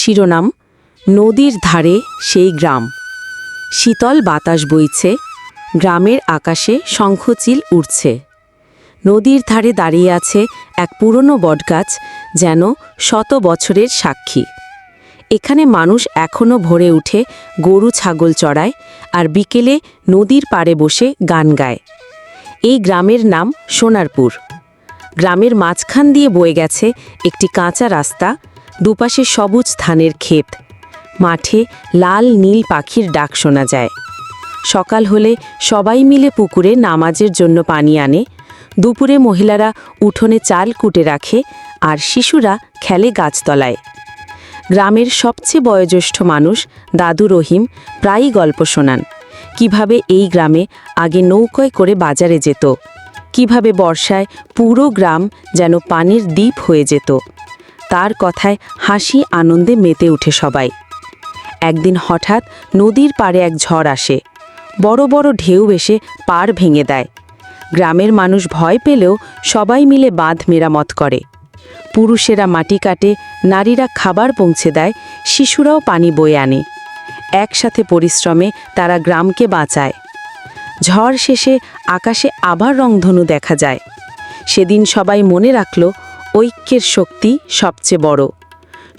শিরোনাম নদীর ধারে সেই গ্রাম। শীতল বাতাস বইছে, গ্রামের আকাশে শঙ্খচিল উড়ছে। নদীর ধারে দাঁড়িয়ে আছে এক পুরনো বটগাছ, যেন শত বছরের সাক্ষী। এখানে মানুষ এখনও ভোরে উঠে গরু ছাগল চড়ায়, আর বিকেলে নদীর পাড়ে বসে গান গায়। এই গ্রামের নাম সোনারপুর। গ্রামের মাঝখান দিয়ে বয়ে গেছে একটি কাঁচা রাস্তা, দুপাশে সবুজ ধানের ক্ষেত। মাঠে লাল নীল পাখির ডাক শোনা যায়। সকাল হলে সবাই মিলে পুকুরে নামাজের জন্য পানি আনে। দুপুরে মহিলারা উঠোনে চাল কুটে রাখে, আর শিশুরা খেলে গাছতলায়। গ্রামের সবচেয়ে বয়োজ্যেষ্ঠ মানুষ দাদু রহিম প্রায়ই গল্প শোনান, কিভাবে এই গ্রামে আগে নৌকায় করে বাজারে যেত, কিভাবে বর্ষায় পুরো গ্রাম যেন পানির দ্বীপ হয়ে যেত। তার কথায় হাসি আনন্দে মেতে উঠে সবাই। একদিন হঠাৎ নদীর পাড়ে এক ঝড় আসে। বড় বড় ঢেউ এসে পাড় ভেঙে দেয়। গ্রামের মানুষ ভয় পেলেও সবাই মিলে বাঁধ মেরামত করে। পুরুষেরা মাটি কাটে, নারীরা খাবার পৌঁছে দেয়, শিশুরাও পানি বয়ে আনে। একসাথে পরিশ্রমে তারা গ্রামকে বাঁচায়। ঝড় শেষে আকাশে আবার রংধনু দেখা যায়। সেদিন সবাই মনে রাখল, ঐক্যের শক্তি সবচেয়ে বড়।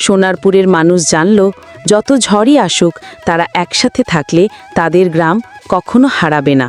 সোনারপুরের মানুষ জানল, যত ঝড়ই আসুক, তারা একসাথে থাকলে তাদের গ্রাম কখনো হারাবে না।